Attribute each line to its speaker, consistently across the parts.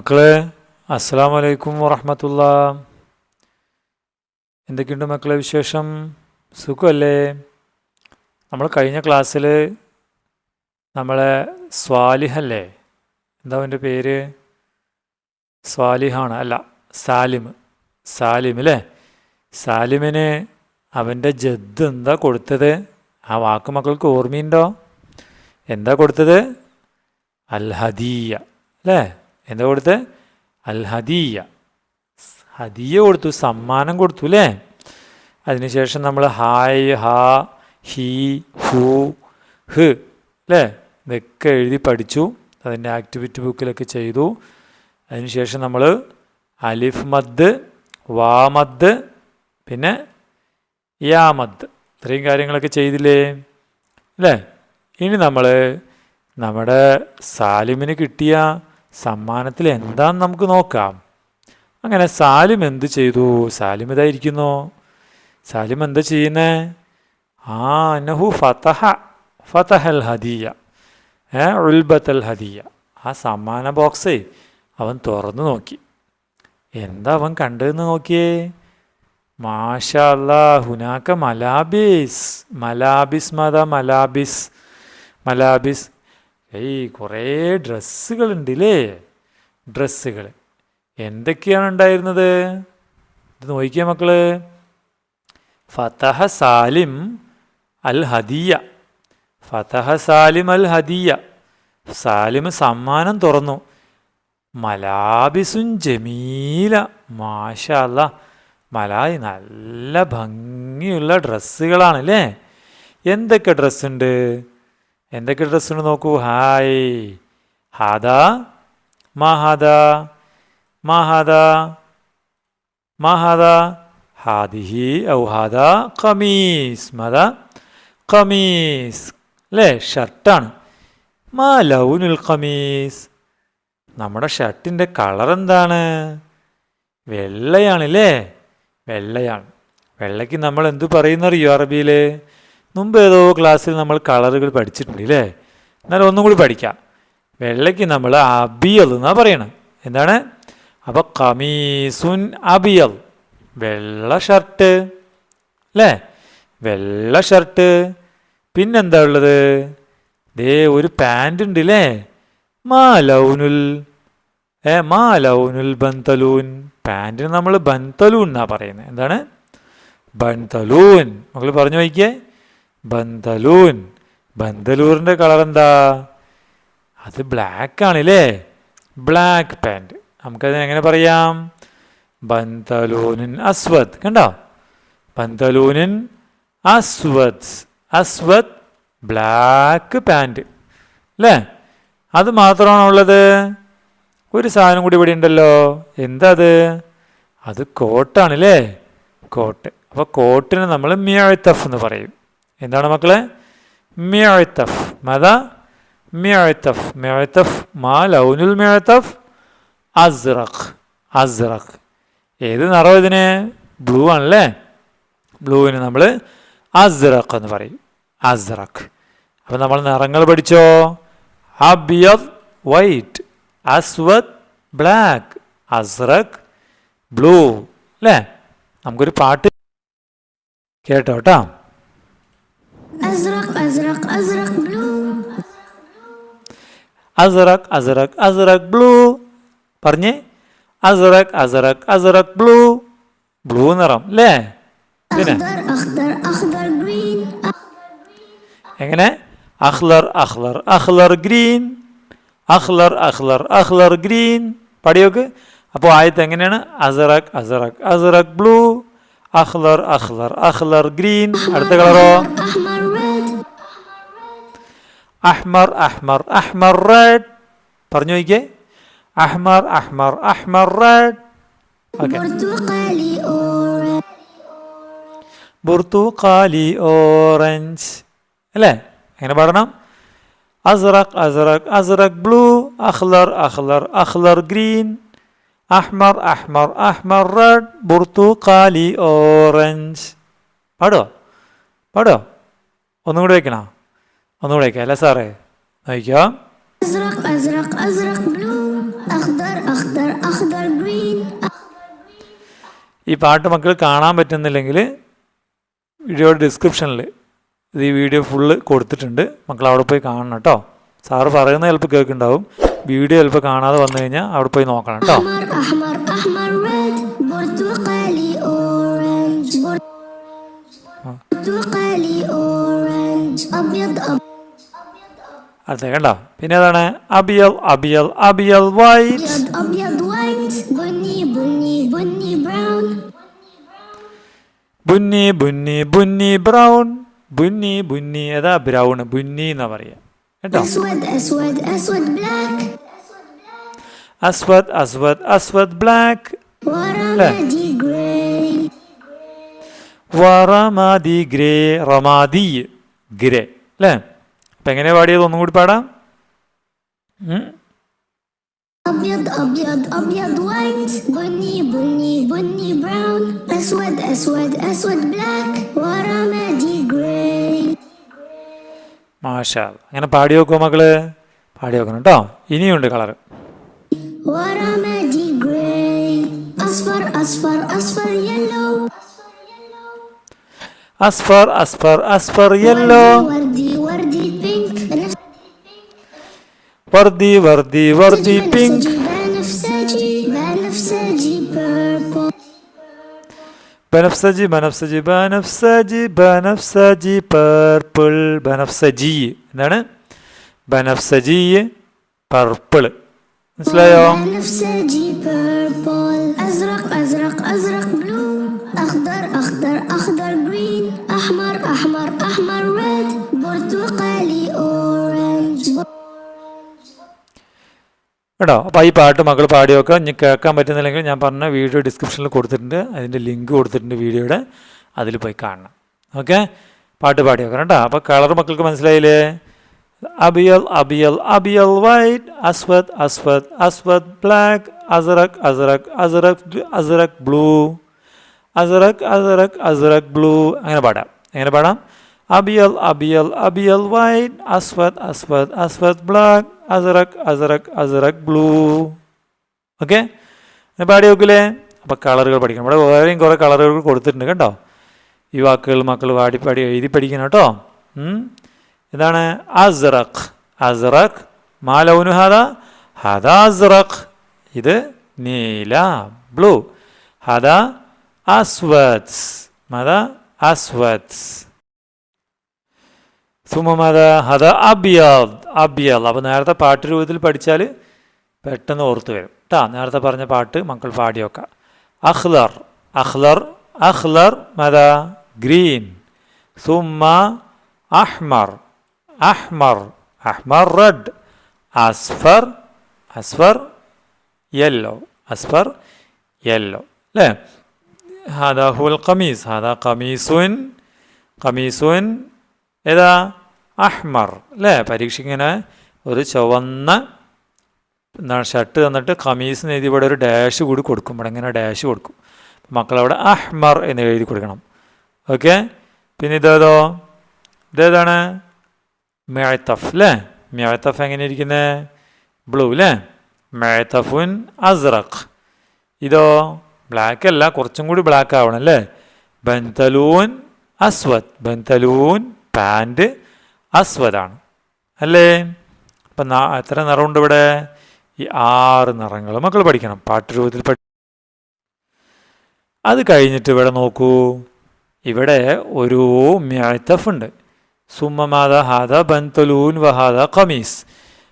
Speaker 1: മക്കളെ അസ്സലാമു അലൈക്കും വറഹ്മത്തുള്ളാ. എന്തൊക്കെയുണ്ട് മക്കളെ വിശേഷം? സുഖമല്ലേ? നമ്മൾ കഴിഞ്ഞ ക്ലാസ്സിൽ നമ്മളെ സ്വാലിഹല്ലേ, എന്താ അവൻ്റെ പേര്? സ്വാലിഹാണ് അല്ല, സാലിം അല്ലേ? സാലിമിന് അവൻ്റെ ജദ് എന്താ കൊടുത്തത്? ആ വാക്ക് മക്കൾക്ക് ഓർമ്മയുണ്ടോ? എന്താ കൊടുത്തത്? അൽ ഹദിയ അല്ലേ? എന്താ കൊടുത്ത്? അൽ ഹദിയ, ഹദിയ കൊടുത്തു, സമ്മാനം കൊടുത്തു അല്ലേ? അതിനുശേഷം നമ്മൾ ഹായ്, ഹാ, ഹി, ഹു, ഹ് അല്ലേ, ഇതൊക്കെ എഴുതി പഠിച്ചു. അതിൻ്റെ ആക്ടിവിറ്റി ബുക്കിലൊക്കെ ചെയ്തു. അതിനുശേഷം നമ്മൾ അലിഫ് മദ്, വാ മദ്, പിന്നെ യാ മദ്, ഇത്രയും കാര്യങ്ങളൊക്കെ ചെയ്തില്ലേ അല്ലേ? ഇനി നമ്മൾ നമ്മുടെ സാലിമിന് കിട്ടിയ സമ്മാനത്തിൽ എന്താണെന്ന് നമുക്ക് നോക്കാം. അങ്ങനെ സാലിം എന്ത് ചെയ്തു? സാലിം ഇതായിരിക്കുന്നു. സാലിം എന്താ ചെയ്യുന്നേ? അന്നഹു ഫതഹൽ ഹദിയ, ഉൽബത്തൽ ഹദിയ, ആ സമ്മാന ബോക്സേ അവൻ തുറന്നു നോക്കി. എന്താ അവൻ കണ്ടതെന്ന് നോക്കിയേ. മാഷാ അല്ലാ, ഹുനാക്ക മലാബിസ്. മലാബിസ് കുറേ ഡ്രസ്സുകളുണ്ട് അല്ലേ? ഡ്രസ്സുകൾ എന്തൊക്കെയാണ് ഉണ്ടായിരുന്നത്? ഇത് നോക്കിയേ മക്കള്. ഫതഹ സാലിം അൽ ഹദിയ, സാലിം സമ്മാനം തുറന്നു. മലാബിസുൻ ജമീല, മാഷാ അല്ലാ, മലായി നല്ല ഭംഗിയുള്ള ഡ്രസ്സുകളാണ് അല്ലേ? എന്തൊക്കെ ഡ്രസ്സുണ്ട് നോക്കൂ. ഹായ്, ഹാദാ, മാഹാദാ, ഹാദിഹി ഔ ഹാദാ ഖമീസ്. ഖമീസ് അല്ലേ? ഷർട്ടാണ്. മാ ലൗനുൽ ഖമീസ്, നമ്മുടെ ഷർട്ടിൻ്റെ കളർ എന്താണ്? വെള്ളയാണല്ലേ? വെള്ളയാണ്. വെള്ളയ്ക്ക് നമ്മൾ എന്ത് പറയുന്നറിയോ അറബിയിൽ? മുമ്പ് ഏതോ ക്ലാസ്സിൽ നമ്മൾ കളറുകൾ പഠിച്ചിട്ടുണ്ട് അല്ലേ? എന്നാലും ഒന്നും കൂടി പഠിക്കാം. വെള്ളയ്ക്ക് നമ്മൾ അബിയൽ എന്നാ പറയണം. എന്താണ്? അപ്പോൾ ഖമീസുൻ അബിയൽ, വെള്ള ഷർട്ട് അല്ലേ? വെള്ള ഷർട്ട്. പിന്നെന്താ ഉള്ളത്? ദേ ഒരു പാൻറ് ഉണ്ട് അല്ലേ? മാ ലൗനുൽ ബന്തലൂൻ, പാൻറ്റിന് നമ്മൾ ബന്തലൂൻ എന്നാ പറയുന്നത്. എന്താണ്? ബന്തലൂൻ. മക്കൾ പറഞ്ഞു നോക്കിയേ. ബന്തലൂരിൻ്റെ കളർ എന്താ? അത് ബ്ലാക്ക് ആണല്ലേ? Black pant. നമുക്കതിന് എങ്ങനെ പറയാം? ബന്തലൂനിൻ അസ്വദ്. കണ്ടോ? ബന്തലൂനിൻ അസ്വദ്, ബ്ലാക്ക് പാൻറ് അല്ലേ? അത് മാത്രമാണോ ഉള്ളത്? ഒരു സാധനം കൂടി ഇവിടെ ഉണ്ടല്ലോ. എന്താ അത്? അത് കോട്ടാണല്ലേ? കോട്ട്. അപ്പോൾ കോട്ടിന് നമ്മൾ മിഅ്തഫ് എന്ന് പറയും. എന്താണ് മക്കളെ? മിഅ്തഫ്. മിഅ്തഫ്. മാ ലൗനുൽ മിഅ്തഫ്? അസ്റഖ്. ഏത് നിറം ഇതിന്? ബ്ലൂ ആണല്ലേ? ബ്ലൂവിന് നമ്മൾ അസ്റഖ് എന്ന് പറയും. അസ്റഖ്. അപ്പം നമ്മൾ നിറങ്ങൾ പഠിച്ചോ. അബിയദ് വൈറ്റ്, അസ്വദ് ബ്ലാക്ക്, അസ്റഖ് ബ്ലൂ അല്ലേ? നമുക്കൊരു പാട്ട് കേട്ടോ കേട്ടോ. അസ്റഖ് ബ്ലൂ പറഞ്ഞേ. അസ്റഖ് ബ്ലൂ, ബ്ലൂ നിറം അല്ലേ? പിന്നെ എങ്ങനെ? അഖ്ലർ ഗ്രീൻ, അഖ്ലർ ഗ്രീൻ. പടിയോക്ക്. അപ്പോൾ ആയത്ത് എങ്ങനെയാണ്? Azraq blue, അഖ്ലർ green. അടുത്ത കളറോ? അഹ്മർ റെഡ്. പറഞ്ഞു നോക്കിയേ. അഹ്മർ റെഡ്. ഓക്കെ. ബുർത്തുഖാലി ഓറഞ്ച് അല്ലേ? എങ്ങനെ പാടണം? Azraq blue, അഖ്ലർ green, അഹ്മർ red, ബുർത്തുഖാലി orange. പാടോ? ഒന്നും കൂടി വയ്ക്കണോ? ഒന്നും കൂടി വയ്ക്കാം അല്ലേ സാറേ? നോക്കിക്കോ.
Speaker 2: أخضر أخضر أخضر green.
Speaker 1: ഈ പാട്ട് മക്കൾ കാണാൻ പറ്റുന്നില്ലെങ്കിൽ വീഡിയോയുടെ ഡിസ്ക്രിപ്ഷനിൽ ഈ വീഡിയോ ഫുള്ള് കൊടുത്തിട്ടുണ്ട്. മക്കൾ അവിടെ പോയി കാണണം കേട്ടോ. സാറ് പറയുന്നത് ചിലപ്പോൾ കേൾക്കുന്നുണ്ടാവും, വീഡിയോ ചിലപ്പോൾ കാണാതെ വന്നു കഴിഞ്ഞാൽ അവിടെ പോയി നോക്കണം കേട്ടോ.
Speaker 2: أحمر أحمر أحمر red. برتقالي orange. برتقالي orange. أبيض أبيض.
Speaker 1: അടുത്ത കണ്ടോ. പിന്നെ ഏതാണ്? Abiel Abiel Abiel white.
Speaker 2: أبيض white. بني بني بني brown.
Speaker 1: ബുന്നി ബുന്നി ബുന്നി brown. ബുന്നി ബുന്നി ഏതാ? ബ്രൗൺ. ബുന്നി എന്നാ പറയാ കേട്ടോ.
Speaker 2: أسود أسود أسود black.
Speaker 1: അസ്വദ് അസ്വദ് അസ്വദ് ബ്ലാക്ക്.
Speaker 2: ورمادي gray.
Speaker 1: വറമാദി ഗ്രേ. റമാദി ഗ്രേ അല്ലേ. അപ്പം എങ്ങനെയാ പാടിയത്? ഒന്നും കൂടി പാടാം.
Speaker 2: أبيض أبيض أبيض white. بني بني بني brown. أسود أسود أسود black. ورمادي gray.
Speaker 1: മാഷാ അല്ലാ. അങ്ങനെ പാടി നോക്കുമോ മക്കള്? പാടി നോക്കണം കേട്ടോ. ഇനിയുണ്ട് കളർ.
Speaker 2: ورمادي gray. أصفر أصفر أصفر yellow.
Speaker 1: അസ്ഫർ അസ്ഫർ അസ്ഫർ യെല്ലോ.
Speaker 2: وردي وردي pink.
Speaker 1: വർദി വർദി വർദി പിങ്ക്.
Speaker 2: بنفسجي بنفسجي purple.
Speaker 1: ബനഫ്സജി ബനഫ്സജി ബനഫ്സജി ബനഫ്സജി പർപ്പിൾ. ബനഫ്സജി എന്താണ്? ബനഫ്സജി പർപ്പിൾ. മനസ്സിലായോ?
Speaker 2: بنفسجي purple. أزرق أزرق أزرق blue. أخضر أخضر أخضر green. أحمر أحمر أحمر red. برتقالي orange.
Speaker 1: കേട്ടോ. അപ്പോൾ ഈ പാട്ട് മക്കൾ പാടി നോക്കുക. ഇനി കേൾക്കാൻ പറ്റുന്നില്ലെങ്കിൽ ഞാൻ പറഞ്ഞ വീഡിയോ ഡിസ്ക്രിപ്ഷനിൽ കൊടുത്തിട്ടുണ്ട്, അതിൻ്റെ ലിങ്ക് കൊടുത്തിട്ടുണ്ട് വീഡിയോയുടെ, അതിൽ പോയി കാണണം. ഓക്കെ, പാട്ട് പാടി നോക്കണം കേട്ടോ. അപ്പോൾ കളർ മക്കൾക്ക് മനസ്സിലായില്ലേ? അബിയൽ അബിയൽ അബിയൽ വൈറ്റ്. അസ്വദ് അസ്വദ് അസ്വദ് ബ്ലാക്ക്. അസറക് അസറക് അസറക് അസറക് ബ്ലൂ. അസറക് അസറക് അസറക് ബ്ലൂ. അങ്ങനെ പാടാം. എങ്ങനെ പാടാം? അബിയൽ അബിയൽ അബിയൽ വൈറ്റ്. അസ്വദ് അസ്വദ് അസ്വദ് ബ്ലാക്ക്. അസറക് അസറക് അസറക് ബ്ലൂ. ഓക്കെ, പാടി നോക്കില്ലേ? അപ്പോൾ കളറുകൾ പഠിക്കണം. ഇവിടെ വേറെയും കുറേ കളറുകൾ കൊടുത്തിട്ടുണ്ട് കേട്ടോ. ഈ വാക്കുകൾ മക്കൾ പാടി പാടി എഴുതി പഠിക്കണം കേട്ടോ. ഇതാണ് അസ്റഖ്. അസ്റഖ്. മാ ലൗനു ഹാദ? ഹാദ അസ്റഖ്. ഇത് നീല, ബ്ലൂ. ഹാദ അസ്വദ്. മാദ അസ്വദ്. സുമമത ഹദ അബിയദ്. അബിയദ്. അപ്പോൾ നേരത്തെ പാട്ട് രൂപത്തിൽ പഠിച്ചാൽ പെട്ടെന്ന് ഓർത്ത് വരും കേട്ടോ. നേരത്തെ പറഞ്ഞ പാട്ട് മക്കൾ പാടി വെക്കാം. അഖ്ലർ അഖ്ലർ അഖ്ലർ. മത ഗ്രീൻ. സുമ അഹ്മർ അഹ്മർ അഹ്മർ റെഡ്. അസ്ഫർ അസ്ഫർ യെല്ലോ. അസ്ഫർ യെല്ലോ അല്ലേ. ഹാദ ഹുൽ ഖമീസ്. ഹാദ ഖമീസുൻ. ഖമീസുൻ ഏതാ? അഹ്മർ അല്ലേ. പരീക്ഷയ്ക്കിങ്ങനെ ഒരു ചുവന്ന എന്താണ് ഷർട്ട് തന്നിട്ട് ഖമീസിന് എഴുതി ഇവിടെ ഒരു ഡാഷ് കൂടി കൊടുക്കും. ഇവിടെ ഇങ്ങനെ ഡാഷ് കൊടുക്കും. മക്കളവിടെ അഹ്മർ എന്ന് എഴുതി കൊടുക്കണം. ഓക്കെ, പിന്നെ ഇതേതോ? ഇതേതാണ്? മെഅത്തഫ് അല്ലേ. മെഅത്തഫ് എങ്ങനെ ഇരിക്കുന്നത്? ബ്ലൂ അല്ലേ. മെഅത്തഫുൻ അസ്റഖ്. ഇതോ? ബ്ലാക്ക് അല്ല, കുറച്ചും കൂടി ബ്ലാക്ക് ആവണം അല്ലേ. ബൻതലൂൻ അസ്വദ്. ബൻതലൂൻ പാൻറ് അസ്വദാണ് അല്ലേ. അപ്പം എത്ര നിറമുണ്ട് ഇവിടെ? ഈ 6 നിറങ്ങൾ മക്കൾ പഠിക്കണം പാട്ട് രൂപത്തിൽ അത് കഴിഞ്ഞിട്ട് ഇവിടെ നോക്കൂ, ഇവിടെ ഒരു മുഅത്തഫ് ഉണ്ട്. സുമ്മമാദ ഹാദ ബൻതലൂൻ വഹാദ ഖമീസ്.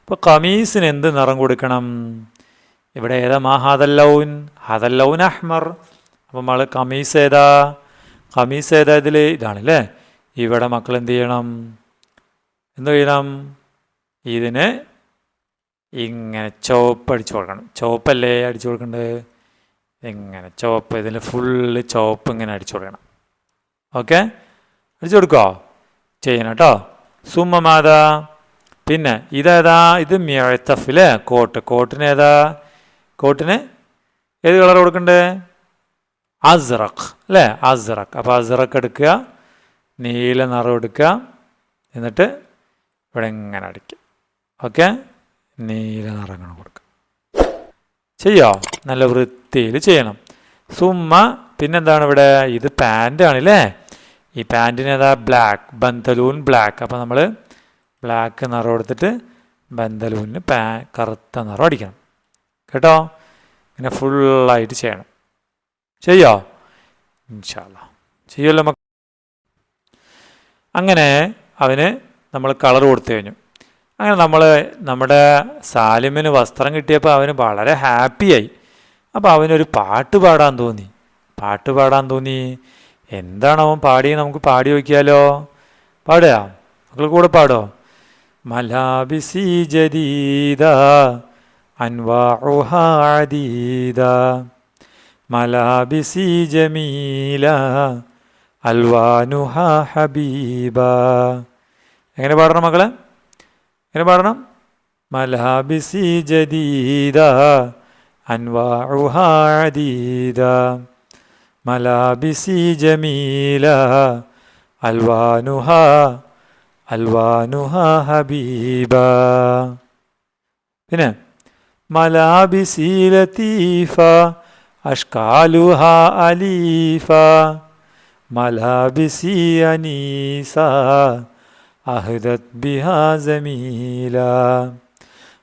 Speaker 1: ഇപ്പോൾ ഖമീസിന് എന്ത് നിറം കൊടുക്കണം? ഇവിടെ ഏതാ? മാ ഹാദല്ലൗൻ. ഹാദല്ലൗൻ അഹ്മർ. അപ്പം നമ്മൾ ഖമീസ് ഏതാ? ഖമീസ് ഏതാ ഇതിൽ? ഇതാണല്ലേ. ഇവിടെ മക്കൾ എന്ത് ചെയ്യണം? എന്ത് ചെയ്യണം? ഇതിന് ഇങ്ങനെ ചുവപ്പ് അടിച്ചു കൊടുക്കണം. ചുവപ്പല്ലേ അടിച്ചു കൊടുക്കേണ്ടത്? ഇങ്ങനെ ചുവപ്പ്, ഇതിൽ ഫുള്ള് ചുവപ്പ് ഇങ്ങനെ അടിച്ചു കൊടുക്കണം. ഓക്കെ, അടിച്ചു കൊടുക്കോ? ചെയ്യണം കേട്ടോ. സുമ്മമാത. പിന്നെ ഇതേതാ? ഇത് മുഅത്തഫ് അല്ലേ. കോട്ട്. കോട്ടിന് ഏതാ? കോട്ടിന് ഏത് കളർ കൊടുക്കണ്ടേ? അസ്റഖ് അല്ലേ. അസ്റഖ്. അപ്പോൾ അസ്റഖ് എടുക്കുക, നീല നിറം എടുക്കുക, എന്നിട്ട് ഇവിടെ ഇങ്ങനെ അടിക്കുക. ഓക്കെ, നീല നിറങ്ങൾ കൊടുക്കുക. ചെയ്യോ? നല്ല വൃത്തിയിൽ ചെയ്യണം. സുമ്മ പിന്നെന്താണ് ഇവിടെ? ഇത് പാൻ്റാണല്ലേ. ഈ പാൻറ്റിന് ഏതാ? ബ്ലാക്ക്, ബന്തലൂൻ ബ്ലാക്ക്. അപ്പോൾ നമ്മൾ ബ്ലാക്ക് നിറം എടുത്തിട്ട് ബന്തലൂനിന് കറുത്ത നിറം അടിക്കണം കേട്ടോ. ഇങ്ങനെ ഫുള്ളായിട്ട് ചെയ്യണം. ചെയ്യോ? ഇൻഷാ അല്ലാ ചെയ്യുമല്ലോ മക്കൾ. അങ്ങനെ അവന് നമ്മൾ കളർ കൊടുത്തു കഴിഞ്ഞു. അങ്ങനെ നമ്മൾ നമ്മുടെ സാലിമിന് വസ്ത്രം കിട്ടിയപ്പോൾ അവന് വളരെ ഹാപ്പിയായി. അപ്പോൾ അവനൊരു പാട്ട് പാടാൻ തോന്നി. എന്താണ് അവൻ പാടിയത്? നമുക്ക് പാടി നോക്കിയാലോ? പാടുക? മക്കൾ കൂടെ പാടോ? മലാബിസി ജദീദ അൻവാഉഹാ അദീദ മലാബിസി ജമീല അൽവാനുഹാ ഹബീബ. എങ്ങനെ പാടണം മക്കളെ? എങ്ങനെ പാടണം? മലാബിസി ജദീദ അൻവാഉഹാ അദീദ മലാബിസി ജമീല അൽവാനുഹാ ഹബീബ. പിന്നെ മലാബിസി ലതീഫ അഷ്കാലുഹ അലീഫ മലാബിസി അനീസ അഹ്ദത് ബിഹാ ജമീല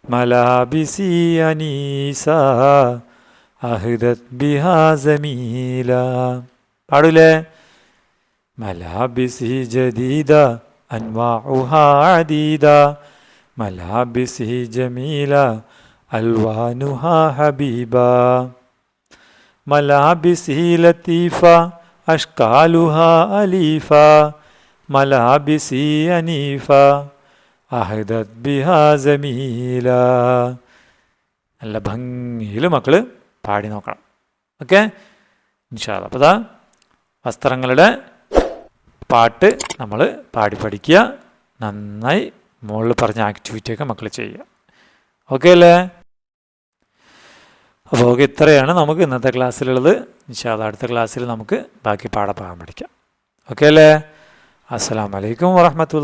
Speaker 1: മലാബിസി അനീസ അഹ്ദത് ബിഹാ ജമീല. പാടൂലേ? മലാബിസി ജദീദ അൻവാഉഹാ അദീദ മലാബിസി ജമീല അൽവാനുഹാ ഹബീബ മലാബിസി ലതീഫ അഷ്കാലുഹാ അലീഫ മലാബിസി അനീഫ അഹ്ദത് ബിഹാ ജമീല. നല്ല ഭംഗിയിൽ മക്കൾ പാടി നോക്കണം. ഓക്കെ ഇൻഷാ അല്ലാ. അപ്പോൾ ദാ വസ്ത്രങ്ങളുടെ പാട്ട് നമ്മൾ പാടി പഠിക്കുക. നന്നായി മുകളിൽ പറഞ്ഞ ആക്ടിവിറ്റിയൊക്കെ മക്കൾ ചെയ്യുക. ഓക്കെ അല്ലേ? അപ്പോൾ ഇത്രയാണ് നമുക്ക് ഇന്നത്തെ ക്ലാസ്സിലുള്ളത്. ഇൻഷാ അല്ലാ അടുത്ത ക്ലാസ്സിൽ നമുക്ക് ബാക്കി പാഠഭാഗം പഠിക്കാം. ഓക്കെ അല്ലേ? അസ്സലാമു അലൈക്കും വറഹ്മത്തുള്ളാഹി.